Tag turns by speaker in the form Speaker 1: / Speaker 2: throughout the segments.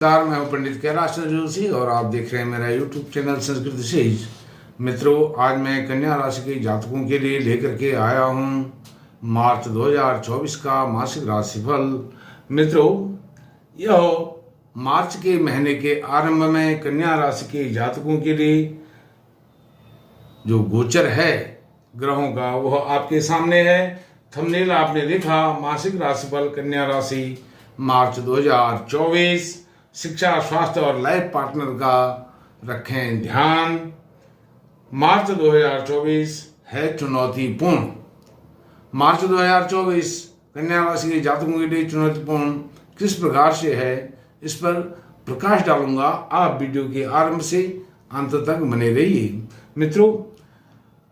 Speaker 1: नमस्कार, मैं हूं पंडित कैलाश जोशी और आप देख रहे हैं मेरा यूट्यूब चैनल संस्कृत सेज। मित्रों, आज मैं कन्या राशि के जातकों के लिए लेकर के आया हूं मार्च 2024 का मासिक राशिफल। मित्रों, यह मार्च के महीने के आरंभ में कन्या राशि के जातकों के लिए जो गोचर है ग्रहों का वह आपके सामने है। थंबनेल आपने देखा, मासिक राशिफल कन्या राशि मार्च 2024। शिक्षा, स्वास्थ्य और लाइफ पार्टनर का रखें ध्यान। मार्च 2024 है चुनौतीपूर्ण। मार्च 2024 कन्या राशि के जातकों के लिए चुनौतीपूर्ण किस प्रकार से है, इस पर प्रकाश डालूंगा। आप वीडियो के आरंभ से अंत तक बने रहिए। मित्रों,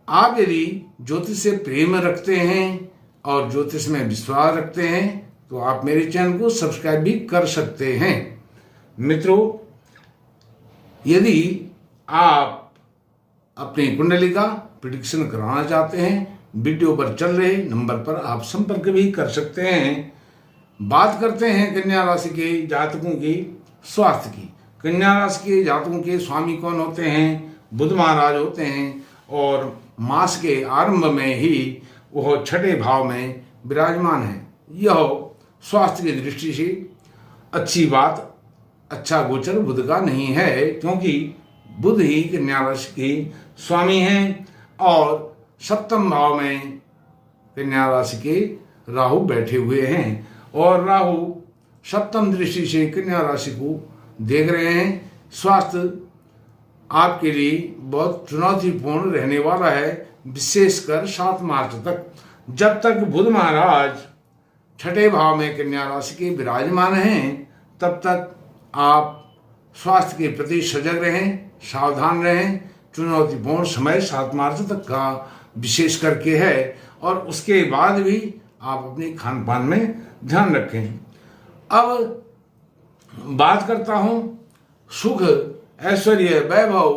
Speaker 1: आप यदि ज्योतिष से प्रेम रखते हैं और ज्योतिष में विश्वास रखते हैं तो आप मेरे चैनल को सब्सक्राइब भी कर सकते हैं। मित्रों, यदि आप अपनी कुंडली का प्रेडिक्शन कराना चाहते हैं, वीडियो पर चल रहे नंबर पर आप संपर्क भी कर सकते हैं। बात करते हैं कन्या राशि के जातकों की स्वास्थ्य की। कन्या राशि के जातकों के स्वामी कौन होते हैं? बुध महाराज होते हैं और मास के आरंभ में ही वह छठे भाव में विराजमान है। यह स्वास्थ्य की दृष्टि से अच्छी बात, अच्छा गोचर बुध का नहीं है, क्योंकि बुध ही कन्या राशि के स्वामी हैं और सप्तम भाव में कन्या राशि के राहु बैठे हुए हैं और राहु सप्तम दृष्टि से कन्या राशि को देख रहे हैं। स्वास्थ्य आपके लिए बहुत चुनौतीपूर्ण रहने वाला है, विशेषकर 7 मार्च तक। जब तक बुध महाराज छठे भाव में कन्या राशि के विराजमान हैं, तब तक आप स्वास्थ्य के प्रति सजग रहें, सावधान रहें। चुनौतीपूर्ण समय 7 मार्च तक का विशेष करके है और उसके बाद भी आप अपने खान पान में ध्यान रखें। अब बात करता हूं सुख, ऐश्वर्य, वैभव,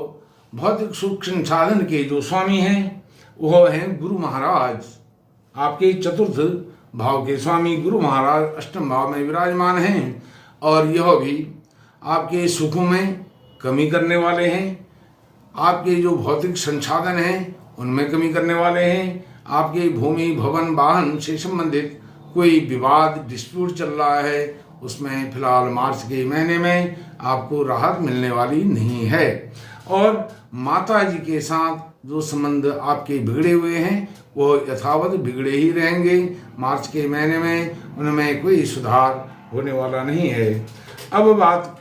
Speaker 1: भौतिक सुख संसाधन के जो स्वामी हैं वह हैं गुरु महाराज। आपके चतुर्थ भाव के स्वामी गुरु महाराज अष्टम भाव में विराजमान हैं और यह भी आपके सुखों में कमी करने वाले हैं। आपके जो भौतिक संसाधन हैं उनमें कमी करने वाले हैं। आपके भूमि, भवन, वाहन से संबंधित कोई विवाद, डिस्प्यूट चल रहा है, उसमें फिलहाल मार्च के महीने में आपको राहत मिलने वाली नहीं है। और माता जी के साथ जो संबंध आपके बिगड़े हुए हैं वो यथावत बिगड़े ही रहेंगे। मार्च के महीने में उनमें कोई सुधार होने वाला नहीं है। अब बात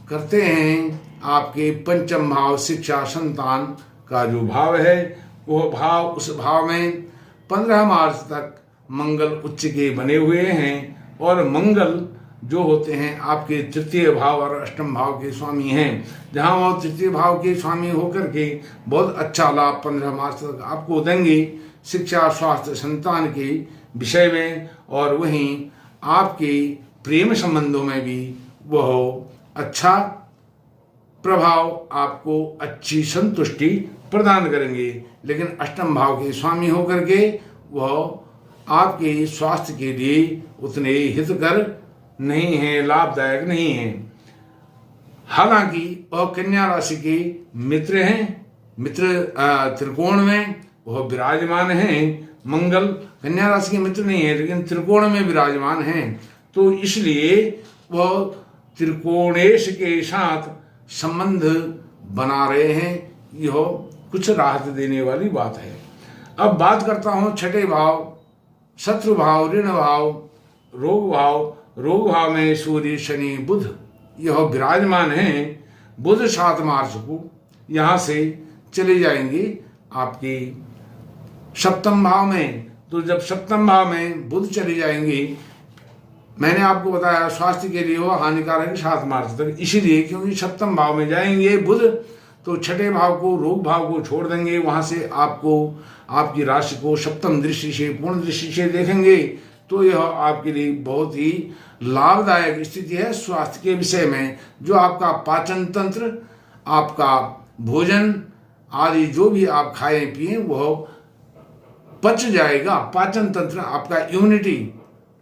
Speaker 1: करते हैं आपके पंचम भाव, शिक्षा, संतान का जो भाव है वह भाव, उस भाव में 15 मार्च तक मंगल उच्च के बने हुए हैं और मंगल जो होते हैं आपके तृतीय भाव और अष्टम भाव के स्वामी हैं। जहां वो तृतीय भाव के स्वामी होकर के बहुत अच्छा लाभ 15 मार्च तक आपको देंगे शिक्षा, स्वास्थ्य, संतान के विषय में, और वहीं आपके प्रेम संबंधों में भी वह अच्छा प्रभाव, आपको अच्छी संतुष्टि प्रदान करेंगे। लेकिन अष्टम भाव के स्वामी होकर के वह आपके स्वास्थ्य के लिए उतने हितकर नहीं है, लाभदायक नहीं है। हालांकि वह कन्या राशि के मित्र हैं, मित्र त्रिकोण में वह विराजमान हैं। मंगल कन्या राशि के मित्र नहीं है लेकिन त्रिकोण में विराजमान हैं, तो इसलिए वह त्रिकोणेश के साथ संबंध बना रहे हैं। यह कुछ राहत देने वाली बात है। अब बात करता हूं छठे भाव, शत्रु भाव, ऋण भाव, रोग भाव। रोग भाव में सूर्य, शनि, बुध यह विराजमान हैं। बुध 7 मार्च को यहां से चले जाएंगे आपके सप्तम भाव में। तो जब सप्तम भाव में बुध चले जाएंगे, मैंने आपको बताया स्वास्थ्य के लिए वो हानिकारक है 7 मार्च तक, इसीलिए क्योंकि सप्तम भाव में जाएंगे बुध तो छठे भाव को, रोग भाव को छोड़ देंगे। वहां से आपको, आपकी राशि को सप्तम दृष्टि से, पूर्ण दृष्टि से देखेंगे, तो यह आपके लिए बहुत ही लाभदायक स्थिति है स्वास्थ्य के विषय में। जो आपका पाचन तंत्र, आपका भोजन आदि जो भी आप खाएं पिए वह पच जाएगा। पाचन तंत्र, आपका इम्यूनिटी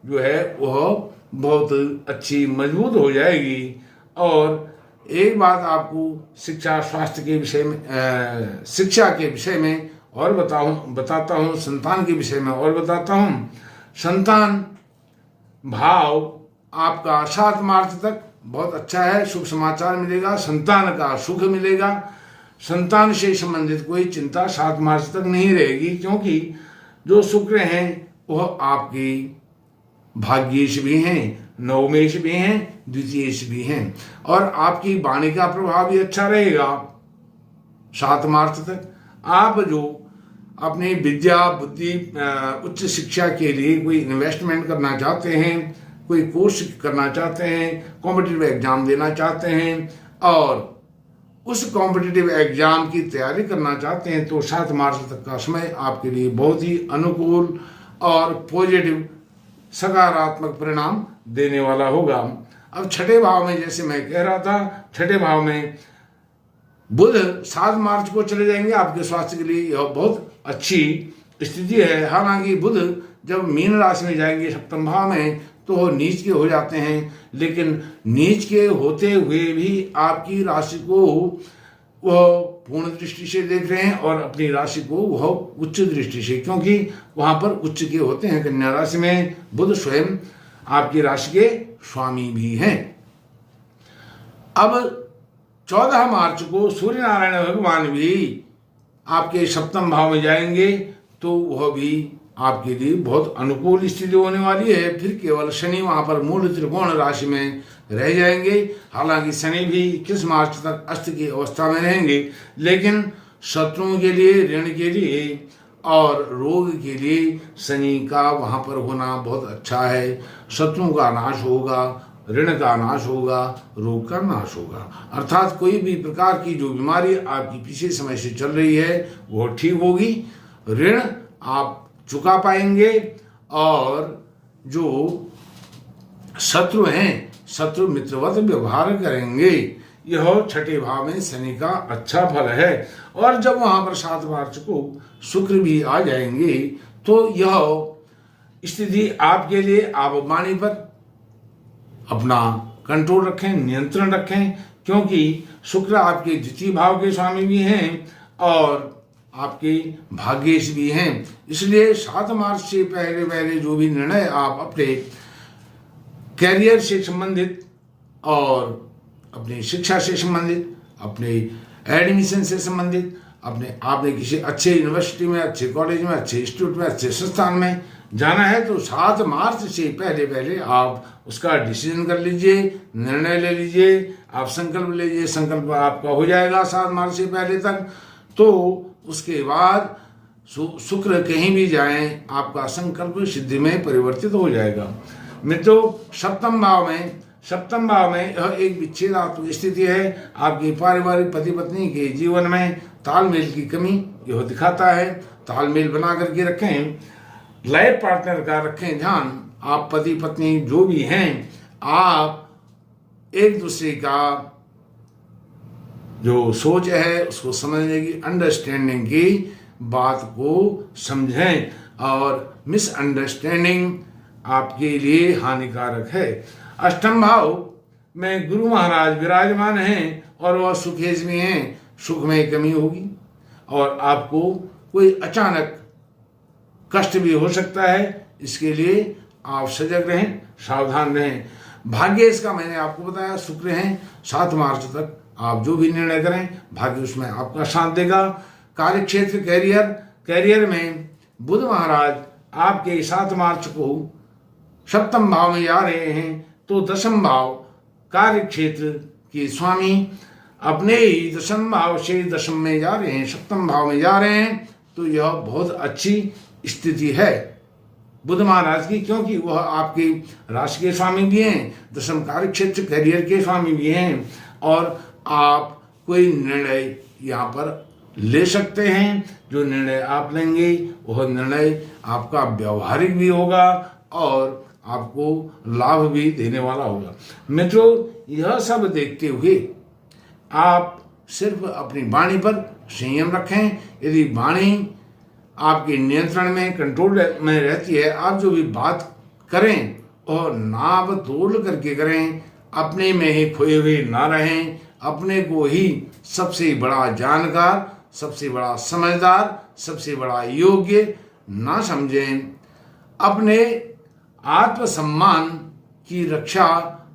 Speaker 1: जो है वह बहुत अच्छी मजबूत हो जाएगी और एक बात आपको शिक्षा स्वास्थ्य के विषय में, शिक्षा के विषय में और बताता हूँ, संतान के विषय में और बताता हूँ। संतान भाव आपका 7 मार्च तक बहुत अच्छा है, शुभ समाचार मिलेगा, संतान का सुख मिलेगा। संतान से संबंधित कोई चिंता 7 मार्च तक नहीं रहेगी, क्योंकि जो शुक्र हैं वह आपकी भाग्येश भी हैं, नवमेश भी हैं, द्वितीयेश भी हैं, और आपकी वाणी का प्रभाव भी अच्छा रहेगा 7 मार्च तक। आप जो अपनी विद्या बुद्धि उच्च शिक्षा के लिए कोई इन्वेस्टमेंट करना चाहते हैं, कोई कोर्स करना चाहते हैं, कॉम्पिटिटिव एग्जाम देना चाहते हैं और उस कॉम्पिटिटिव एग्जाम की तैयारी करना चाहते हैं, तो 7 मार्च तक का समय आपके लिए बहुत ही अनुकूल और पॉजिटिव सकारात्मक परिणाम देने वाला होगा। अब छठे भाव में, जैसे मैं कह रहा था, छठे भाव में बुध 7 मार्च को चले जाएंगे। आपके स्वास्थ्य के लिए यह बहुत अच्छी स्थिति है। हालांकि बुध जब मीन राशि में जाएंगे सप्तम भाव में, तो नीच के हो जाते हैं, लेकिन नीच के होते हुए भी आपकी राशि को वह पूर्ण दृष्टि से देख रहे हैं और अपनी राशि को वह उच्च दृष्टि से, क्योंकि वहां पर उच्च के होते हैं। कन्या राशि में बुध स्वयं आपकी राशि के स्वामी भी हैं। अब 14 मार्च को सूर्य नारायण भगवान भी आपके सप्तम भाव में जाएंगे, तो वह भी आपके लिए बहुत अनुकूल स्थिति होने वाली है। फिर केवल शनि वहां पर मूल त्रिकोण राशि में रह जाएंगे। हालांकि शनि भी 21 मार्च तक अस्त की अवस्था में रहेंगे, लेकिन शत्रुओं के लिए, ऋण के लिए और रोग के लिए शनि का वहां पर होना बहुत अच्छा है। शत्रुओं का नाश होगा, ऋण का नाश होगा, रोग का नाश होगा। अर्थात कोई भी प्रकार की जो बीमारी आपकी पिछले समय से चल रही है वो ठीक होगी, ऋण आप चुका पाएंगे, और जो शत्रु हैं शत्रु मित्रवत व्यवहार करेंगे। यह छठे भाव में शनि का अच्छा फल है। और जब वहां पर 7 मार्च को शुक्र भी आ जाएंगे, तो यह स्थिति आपके लिए, आप वाणी पर अपना कंट्रोल रखें, नियंत्रण रखें, क्योंकि शुक्र आपके द्वितीय भाव के स्वामी भी हैं और आपके भाग्येश भी हैं। इसलिए 7 मार्च से पहले पहले जो भी निर्णय आप अपने कैरियर से संबंधित और अपनी शिक्षा से संबंधित, अपने एडमिशन से संबंधित, आपने किसी अच्छे यूनिवर्सिटी में, अच्छे कॉलेज में, अच्छे इंस्टीट्यूट में, अच्छे संस्थान में जाना है, तो 7 मार्च से पहले पहले आप उसका डिसीजन कर लीजिए, निर्णय ले लीजिए, आप संकल्प लीजिए। संकल्प आपका हो जाएगा 7 मार्च से पहले तक, तो उसके बाद शुक्र कहीं भी जाएं, आपका संकल्प सिद्धि में परिवर्तित हो जाएगा। मित्रों, सप्तम भाव में यह एक विच्छेदात्मक स्थिति है। आपकी पारिवारिक पति पत्नी के जीवन में तालमेल की कमी यह दिखाता है। तालमेल बना करके रखें, लाइफ पार्टनर का रखें ध्यान। आप पति पत्नी जो भी हैं, आप एक दूसरे का जो सोच है उसको समझने की, अंडरस्टैंडिंग की बात को समझें, और मिसअंडरस्टैंडिंग आपके लिए हानिकारक है। अष्टम भाव में गुरु महाराज विराजमान हैं और वह सुखेश में हैं। सुख में कमी होगी और आपको कोई अचानक कष्ट भी हो सकता है। इसके लिए आप सजग रहें, सावधान रहें। भाग्येश का मैंने आपको बताया, शुक्र हैं। 7 मार्च तक आप जो भी निर्णय करें, भाग्य उसमें आपका साथ देगा। कार्य क्षेत्र, कैरियर में बुध महाराज आपके 7 मार्च को सप्तम भाव में जा रहे हैं, तो दशम भाव कार्य क्षेत्र के स्वामी अपने ही दशम भाव से दशम में जा रहे हैं, सप्तम भाव में जा रहे हैं, तो यह बहुत अच्छी स्थिति है बुध महाराज की, क्योंकि वह आपकी राशि के स्वामी भी हैं, दशम कार्य क्षेत्र कैरियर के स्वामी भी हैं, और आप कोई निर्णय यहाँ पर ले सकते हैं। जो निर्णय आप लेंगे वह निर्णय आपका व्यवहारिक भी होगा और आपको लाभ भी देने वाला होगा। मित्रों, यह सब देखते हुए आप सिर्फ अपनी वाणी पर संयम रखें। यदि वाणी आपके नियंत्रण में, कंट्रोल में रहती है, आप जो भी बात करें और नाप तोल करके करें, अपने में ही खोए हुए ना रहें, अपने को ही सबसे बड़ा जानकार, सबसे बड़ा समझदार, सबसे बड़ा योग्य ना समझें। अपने आत्मसम्मान की रक्षा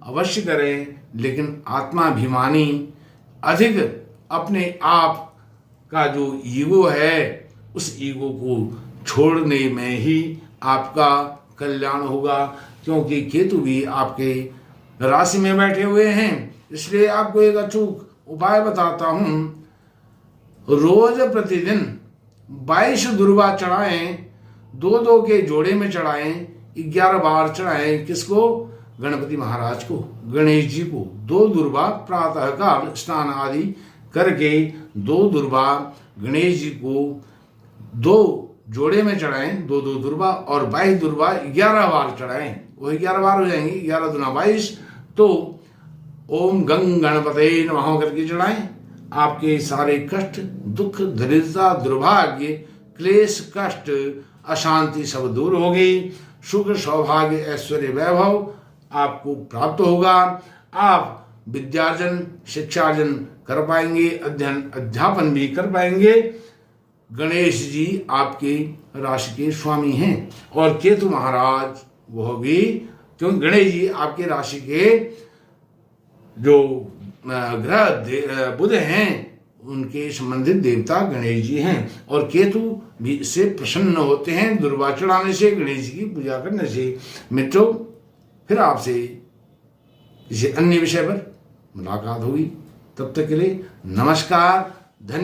Speaker 1: अवश्य करें, लेकिन आत्माभिमानी अधिक अपने आप का जो ईगो है उस ईगो को छोड़ने में ही आपका कल्याण होगा, क्योंकि केतु भी आपके राशि में बैठे हुए हैं। इसलिए आपको एक अचूक उपाय बताता हूं। रोज प्रतिदिन 22 दुर्वा चढ़ाएं, 2-2 के जोड़े में चढ़ाएं, 11 बार चढ़ाएं। किसको? गणपति महाराज को, गणेश जी को 2 दुर्वा प्रातः काल स्नान आदि करके 2 दुर्वा गणेश जी को 2 जोड़े में चढ़ाएं, 2-2 दुर्वा, और 22 दुर्वा 11 बार चढ़ाएं। वही 11 बार हो जाएंगी, 11 दूना 22। तो ओम गंग गणपते नमः करके चढ़ाएं। आपके सारे कष्ट, दुख, दरिद्रता, दुर्भाग्य, क्लेश, कष्ट, अशांति सब दूर होगी। सुख, सौभाग्य, ऐश्वर्य, वैभव आपको प्राप्त होगा। आप विद्यार्जन, शिक्षार्जन कर पाएंगे, अध्ययन अध्यापन भी कर पाएंगे। गणेश जी आपके राशि के स्वामी हैं, और केतु महाराज वह भी, क्योंकि गणेश जी आपके राशि के जो ग्रह बुध हैं उनके संबंधित देवता गणेश जी हैं, और केतु भी इससे प्रसन्न होते हैं दुर्वा चढ़ाने से, गणेश जी की पूजा करने से। मित्रों, फिर आपसे किसी अन्य विषय पर मुलाकात होगी। तब तक के लिए नमस्कार, धन्यवाद।